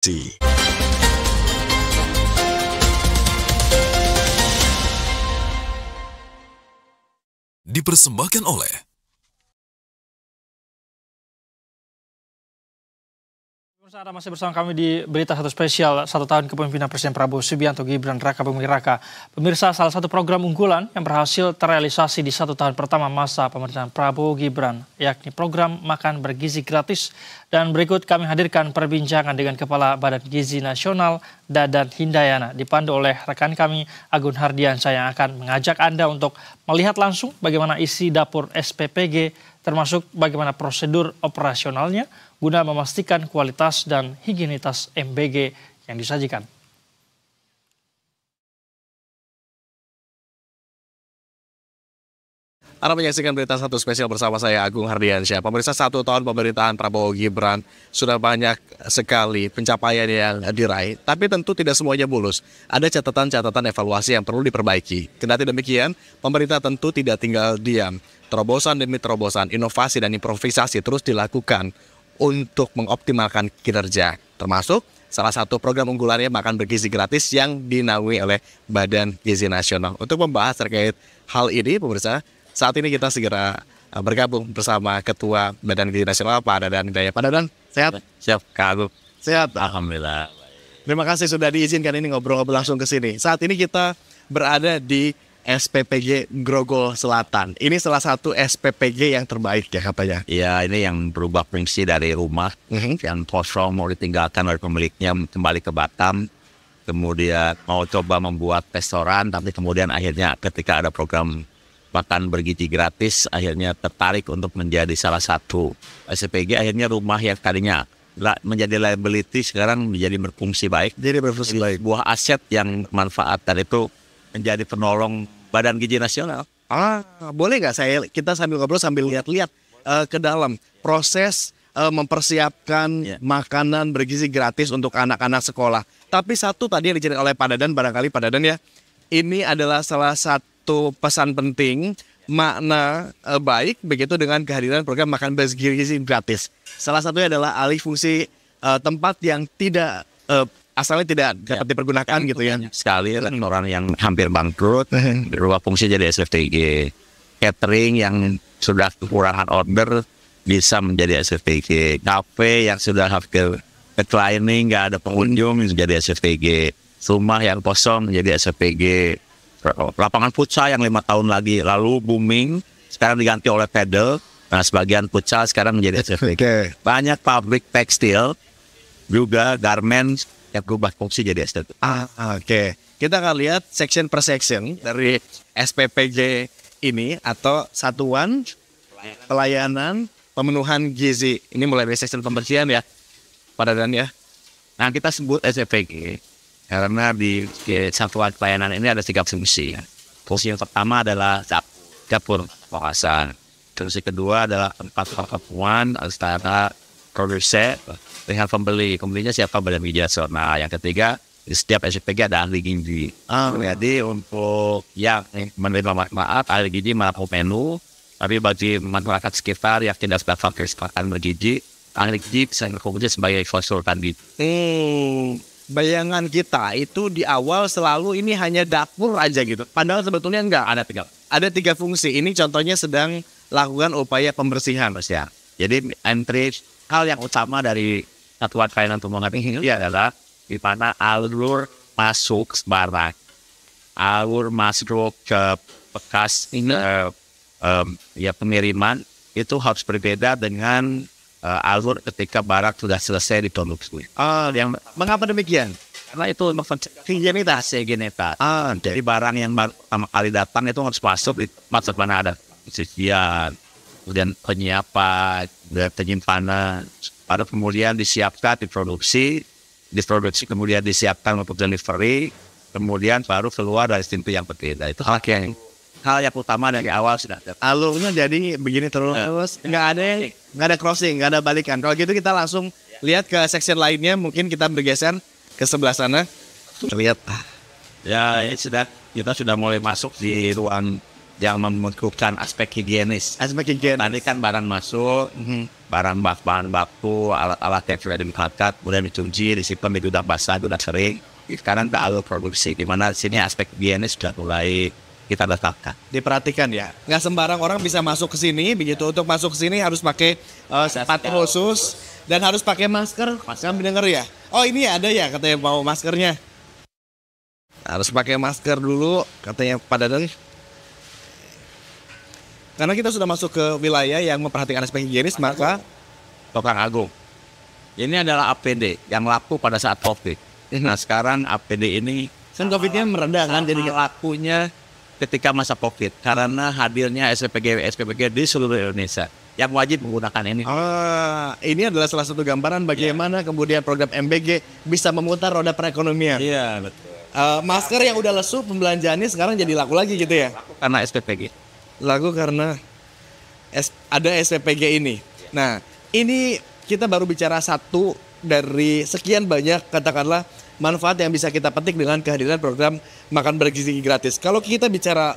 Dipersembahkan oleh Anda masih bersama kami di Berita Satu Spesial 1 tahun kepemimpinan Presiden Prabowo Subianto Gibran Raka Buming Raka. Pemirsa, salah satu program unggulan yang berhasil terrealisasi di 1 tahun pertama masa pemerintahan Prabowo Gibran, yakni program makan bergizi gratis. Dan berikut kami hadirkan perbincangan dengan Kepala Badan Gizi Nasional Dadan Hindayana, dipandu oleh rekan kami Agun Hardiansyah yang akan mengajak Anda untuk melihat langsung bagaimana isi dapur SPPG, termasuk bagaimana prosedur operasionalnya guna memastikan kualitas dan higienitas MBG yang disajikan. Anda menyaksikan Berita Satu Spesial bersama saya Agung Hardiansyah. Pemirsa, 1 tahun pemerintahan Prabowo Gibran sudah banyak sekali pencapaian yang diraih, tapi tentu tidak semuanya mulus. Ada catatan-catatan evaluasi yang perlu diperbaiki. Kendati demikian, pemerintah tentu tidak tinggal diam. Terobosan demi terobosan, inovasi dan improvisasi terus dilakukan untuk mengoptimalkan kinerja, termasuk salah satu program unggulannya makan bergizi gratis yang dinaungi oleh Badan Gizi Nasional. Untuk membahas terkait hal ini, pemirsa, saat ini kita segera bergabung bersama Ketua Badan Gizi Nasional, Pak Dadan Hindayana. Pak Dadan, sehat? Siap, Kak Agung. Sehat? Alhamdulillah. Terima kasih sudah diizinkan ini ngobrol-ngobrol langsung ke sini. Saat ini kita berada di SPPG Grogol Selatan. Ini salah satu SPPG yang terbaik ya katanya. Ya, ini yang berubah fungsi dari rumah yang kosong mau ditinggalkan oleh pemiliknya kembali ke Batam. Kemudian mau coba membuat restoran, tapi kemudian akhirnya ketika ada program makan bergizi gratis, akhirnya tertarik untuk menjadi salah satu SPPG. Akhirnya rumah yang tadinya menjadi liability sekarang menjadi berfungsi baik. Jadi berfungsi baik. Buah aset yang manfaat dan itu menjadi penolong Badan Gizi Nasional. Boleh nggak kita sambil ngobrol sambil lihat-lihat ke dalam proses mempersiapkan makanan bergizi gratis untuk anak-anak sekolah. Tapi satu tadi yang diceritakan oleh Pak Dadan, barangkali Pak Dadan ya, ini adalah salah satu pesan penting, makna baik begitu dengan kehadiran program makan bergizi gratis. Salah satunya adalah alih fungsi tempat yang tidak asalnya tidak dapat dipergunakan gitu ya. Sekali kan orang yang hampir bangkrut berubah fungsi jadi SPPG. Catering yang sudah kekurangan order bisa menjadi SPPG. Cafe yang sudah hampir declining, nggak ada pengunjung menjadi SPPG. Rumah yang kosong menjadi SPPG. Lapangan futsal yang 5 tahun lagi lalu booming sekarang diganti oleh pedal. Nah, sebagian futsal sekarang menjadi SPPG. Banyak pabrik tekstil juga garment yang berubah fungsi jadi SPPG. Oke. Kita akan lihat section per section dari SPPG ini atau Satuan Pelayanan Pemenuhan Gizi. Ini mulai dari section pembersihan ya, Pak Dadan ya. Nah, kita sebut SPPG karena di satuan pelayanan ini ada 3 fungsi. Fungsi yang pertama adalah dapur pengawasan. Fungsi kedua adalah tempat pertemuan antara produsen dengan pembeli. Pembelinya siapa? Badan Gizi Nasional. Yang ketiga, di setiap SPPG ada ahli gizi. Jadi untuk yang menerima maaf ahli gizi mampu menu, tapi bagi masyarakat sekitar yang tidak dapat kesempatan bergizi, ahli gizi bisa berfungsi sebagai konsultan gizi. Bayangan kita itu di awal selalu ini hanya dapur aja gitu. Padahal sebetulnya enggak. Ada 3 fungsi. Ini contohnya sedang lakukan upaya pembersihan, Mas ya. Jadi entry hal yang utama dari Satuan Pelayanan Pemenuhan Gizi adalah di mana alur masuk barang, alur masuk ke bekas pengiriman itu harus berbeda dengan alur ketika barang sudah selesai diproduksi. Yang mengapa demikian? Karena itu higienitas. Jadi barang yang pertama kali datang itu harus masuk mana ada pencucian, kemudian penyiapan, penyimpanan, baru kemudian disiapkan diproduksi kemudian disiapkan untuk delivery, kemudian baru keluar dari pintu yang berbeda. Itu hal yang utama dari awal sudah ada. Alurnya jadi begini terus, nggak ada crossing, nggak ada balikan. Kalau gitu kita langsung lihat ke section lainnya, mungkin kita bergeser ke sebelah sana. Terlihat ya kita sudah mulai masuk di ruang yang membutuhkan aspek higienis. Aspek higienis. Tadi kan barang masuk, bahan baku, alat-alat yang sudah diangkat, kemudian dicuci, disimpan di gudang basah, gudang kering. Sekarang udah alur produksi, di mana sini aspek higienis sudah mulai kita letakkan. Diperhatikan ya, nggak sembarang orang bisa masuk ke sini. Begitu untuk masuk ke sini harus pakai sepatu khusus dan harus pakai masker. Kami dengar ya. Oh ini ada ya katanya mau maskernya. Harus pakai masker dulu katanya Pak Dadan. Karena kita sudah masuk ke wilayah yang memperhatikan aspek higienis, maka Kang Agung, ini adalah APD yang laku pada saat COVID. Nah sekarang APD ini kan COVID-nya meredah kan, jadi lakunya ketika masa COVID karena hadirnya SPPG di seluruh Indonesia yang wajib menggunakan ini. Ini adalah salah satu gambaran bagaimana kemudian program MBG bisa memutar roda perekonomian. Iya betul. Masker yang udah lesu pembelanjaannya sekarang jadi laku lagi gitu ya? Karena SPPG. Lagu karena ada SPPG ini. Nah, ini kita baru bicara satu dari sekian banyak katakanlah manfaat yang bisa kita petik dengan kehadiran program makan bergizi gratis. Kalau kita bicara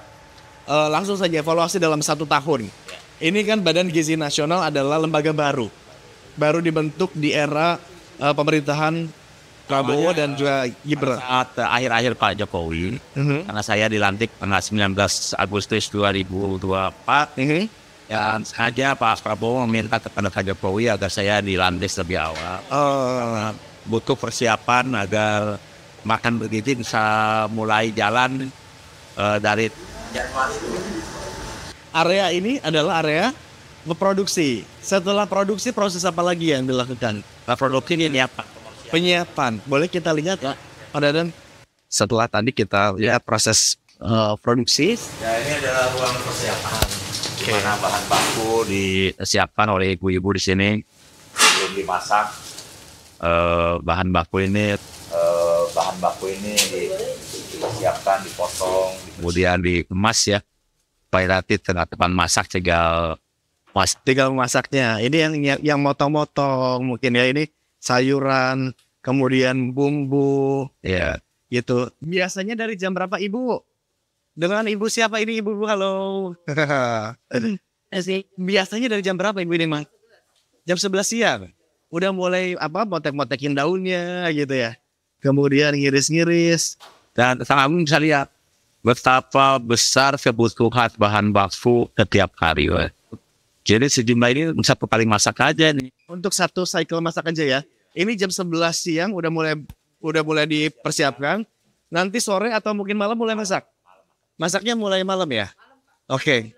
langsung saja evaluasi dalam 1 tahun. Ini kan Badan Gizi Nasional adalah lembaga baru dibentuk di era pemerintahan Prabowo dan juga Gibran. Saat akhir-akhir Pak Jokowi, karena saya dilantik tanggal 19 Agustus 2024, dan sengaja Pak Prabowo meminta kepada Pak Jokowi agar saya dilantik lebih awal. Butuh persiapan agar makan bergizi bisa mulai jalan dari Januari. Area ini adalah area produksi. Setelah produksi, proses apa lagi yang dilakukan? Produksi ini apa? Penyiapan. Boleh kita lihat ya, Pak Dadan? Setelah tadi kita lihat proses produksi. Ya ini adalah ruang persiapan. Di mana bahan baku disiapkan oleh ibu-ibu di sini belum dimasak. Bahan baku ini disiapkan, dipotong, kemudian dikemas ya. Supaya nanti teman masak tinggal memasaknya. Ini yang motong-motong mungkin ya, ini sayuran, kemudian bumbu, ya gitu. Biasanya dari jam berapa Ibu? Dengan Ibu siapa ini Ibu? Halo. Biasanya dari jam berapa Ibu ini, Mas? Jam 11 siang. Udah mulai motek-motekin daunnya gitu ya. Kemudian ngiris-ngiris. Dan Kang Agung bisa lihat betapa besar kebutuhan bahan baku setiap hari. Jadi sejumlah ini satu kali masak aja nih. Untuk satu cycle masak aja ya. Ini jam 11 siang udah mulai dipersiapkan. Nanti sore atau mungkin malam mulai masak. Masaknya mulai malam ya? Oke.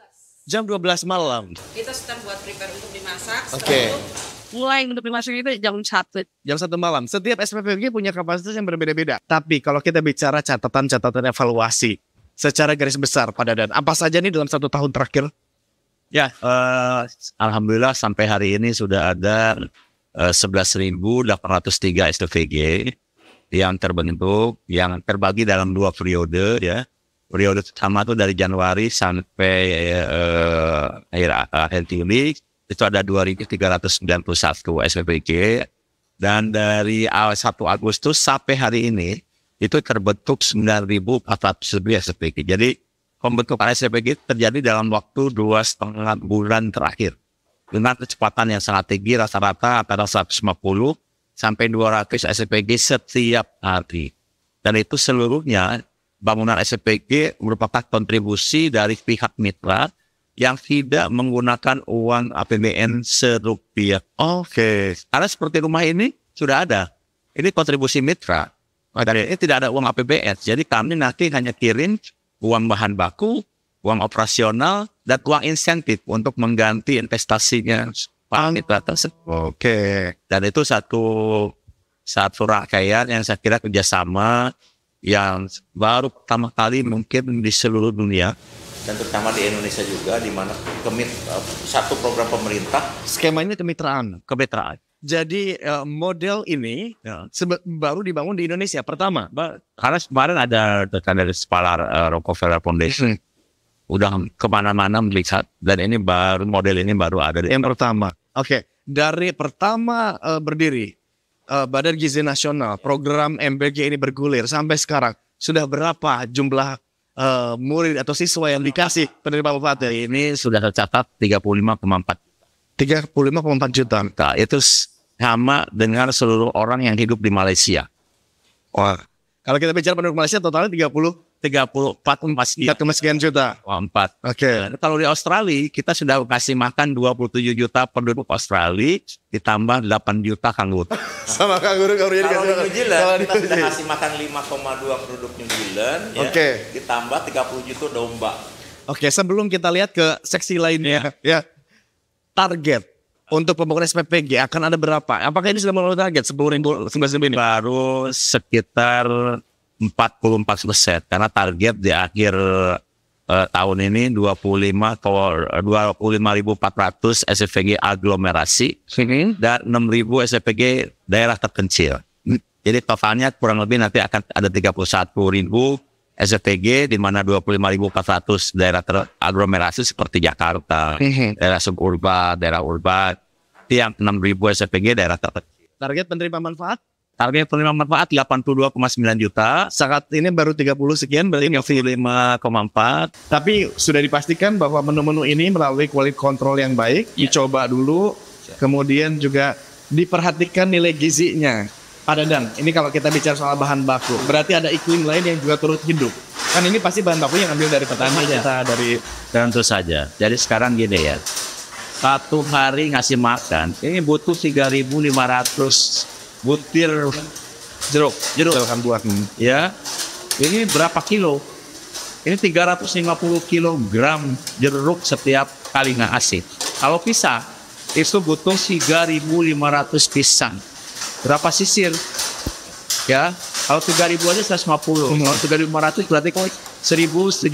Jam 12 malam. Kita sedang buat prepare untuk dimasak. Oke. Mulai untuk dimasak itu jam 1. Jam 1 malam. Setiap SPPG punya kapasitas yang berbeda-beda. Tapi kalau kita bicara catatan evaluasi secara garis besar Pak Dadan, apa saja nih dalam 1 tahun terakhir? Ya, alhamdulillah sampai hari ini sudah ada 11.803 SPPG yang terbentuk, yang terbagi dalam 2 periode ya. Periode pertama itu dari Januari sampai akhir Juli itu ada 2.391 SPPG, dan dari 1 Agustus sampai hari ini itu terbentuk 9.400 lebih SPPG. Jadi pembentukan SPPG terjadi dalam waktu 2,5 bulan terakhir dengan kecepatan yang sangat tinggi, rata-rata antara 150 sampai 200 SPPG setiap hari. Dan itu seluruhnya bangunan SPPG merupakan kontribusi dari pihak mitra yang tidak menggunakan uang APBN serupiah. Oke. Karena seperti rumah ini sudah ada. Ini kontribusi mitra. Ini tidak ada uang APBN. Jadi kami nanti hanya kirim uang bahan baku, uang operasional, dan uang insentif untuk mengganti investasinya Pak mitra tersebut. Oke. Dan itu satu rangkaian yang saya kira kerjasama yang baru pertama kali mungkin di seluruh dunia. Dan terutama di Indonesia juga, di mana satu program pemerintah. Skemanya kemitraan. Jadi model ini baru dibangun di Indonesia pertama. Karena kemarin ada dari Spalar Rockefeller Foundation. Udah kemana-mana melihat, dan ini model ini baru ada. Yang pertama. Oke. Dari pertama berdiri Badan Gizi Nasional, program MBG ini bergulir sampai sekarang. Sudah berapa jumlah murid atau siswa yang dikasih penerima manfaat ya? Ini sudah tercatat 35,4 35,4 juta. juta. Itu sama dengan seluruh orang yang hidup di Malaysia. Wah. Kalau kita bicara penduduk Malaysia totalnya 34,4 sekian juta. Oke. Kalau di Australia kita sudah kasih makan 27 juta penduduk Australia ditambah 8 juta kanguru. Sama kanguru Kalau di New Zealand kita sudah Zealand. kasih makan 5,2 penduduk New Zealand ya, Oke. ditambah 30 juta domba. Oke, sebelum kita lihat ke seksi lainnya, ya. Target untuk pembangunan SPPG akan ada berapa? Apakah ini sudah memenuhi target 10.000 19.000 ini? Baru sekitar 44%, karena target di akhir tahun ini 25.400 SPG aglomerasi dan 6.000 SPG daerah terpencil. Jadi totalnya kurang lebih nanti akan ada 31.000 SPG, di mana 25.400 daerah teraglomerasi seperti Jakarta, daerah suburban, daerah urban. Yang 6.000 SPG daerah terpencil. Target penerima manfaat Target penerima manfaat 82,9 juta. saat ini baru 30 sekian, berarti 5,4. tapi sudah dipastikan bahwa menu-menu ini melalui quality control yang baik, dicoba dulu, kemudian juga diperhatikan nilai gizinya. Pak Dadang, ini kalau kita bicara soal bahan baku, berarti ada iklim lain yang juga turut hidup. Kan ini pasti bahan baku yang ambil dari petani kita, dari Tentu saja. Jadi sekarang gini ya, satu hari ngasih makan, ini butuh 3.500 butir jeruk. silakan buat. Ya, ini berapa kilo? Ini 350 kilogram jeruk setiap kali ngasih. Kalau pisang, itu butuh 3.500 pisang. Berapa sisir? Ya, kalau 3.000 aja 150. Kalau 3.500 berarti 170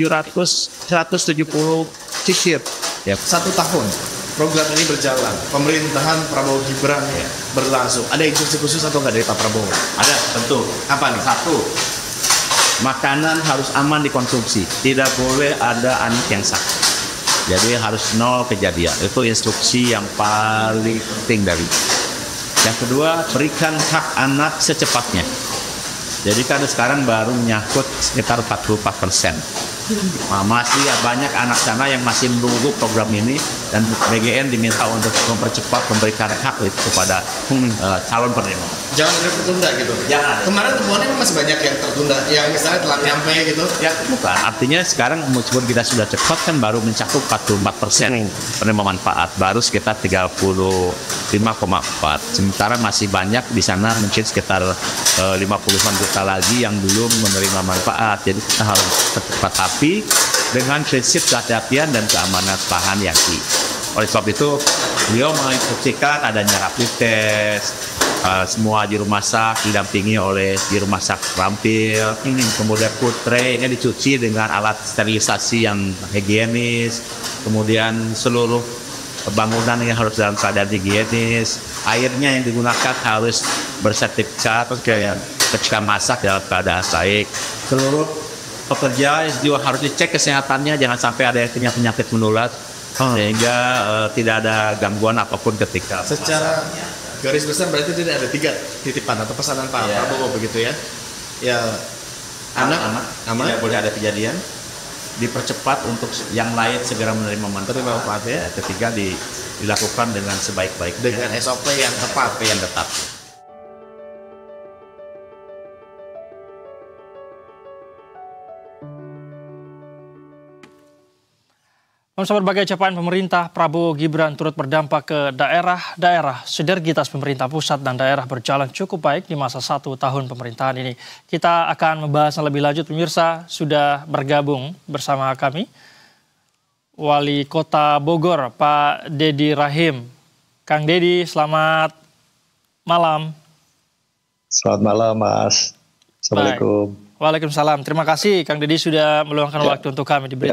sisir. Ya, 1 tahun program ini berjalan, pemerintahan Prabowo Gibran berlangsung. Ada instruksi khusus atau enggak dari Pak Prabowo? ada tentu. Apa nih? Satu, makanan harus aman dikonsumsi. Tidak boleh ada anak yang sakit. Jadi harus 0 kejadian. Itu instruksi yang paling penting dari. Yang kedua, berikan hak anak secepatnya. Jadi kan sekarang baru menyangkut sekitar 44%. Masih banyak anak sana yang masih menunggu program ini, dan BGN diminta untuk mempercepat memberikan hak itu kepada calon penerima. Jangan ada tertunda gitu. Jangan. Kemarin temuannya masih banyak yang tertunda, yang misalnya telah nyampe gitu. Ya bukan, artinya sekarang meskipun kita sudah cepat kan baru mencakup 44% penerima manfaat, baru sekitar 35,4. Sementara masih banyak di sana, mungkin sekitar 50-an juta lagi yang belum menerima manfaat. Jadi kita harus cepat, tapi dengan prinsip kehati-hatian dan keamanan bahan yang tinggi. Oleh sebab itu, beliau menginstruksikan adanya rapid test, semua juru masak didampingi oleh juru masak terampil, kemudian food tray ini dicuci dengan alat sterilisasi yang higienis, kemudian seluruh bangunan yang harus dalam keadaan higienis, airnya yang digunakan harus bersertifikat ketika masak dalam keadaan baik. Seluruh pekerja juga harus dicek kesehatannya, jangan sampai ada yang punya penyakit menular, sehingga tidak ada gangguan apapun ketika Secara garis besar berarti tidak ada 3 titipan atau pesanan Pak Prabowo begitu ya. Ya, anak aman, tidak boleh ada kejadian, dipercepat untuk yang lain segera menerima manfaat, ya. Ketiga dilakukan dengan sebaik-baiknya dengan SOP yang tepat. yang tetap. Bersama berbagai capaian pemerintah, Prabowo Gibran turut berdampak ke daerah-daerah. Sinergitas pemerintah pusat dan daerah berjalan cukup baik di masa 1 tahun pemerintahan ini. Kita akan membahasnya lebih lanjut, pemirsa. Sudah bergabung bersama kami Wali Kota Bogor, Pak Dedi Rahim. Kang Dedi, selamat malam. Selamat malam, Mas. Assalamualaikum. Waalaikumsalam. Terima kasih Kang Dedi sudah meluangkan waktu untuk kami di Berita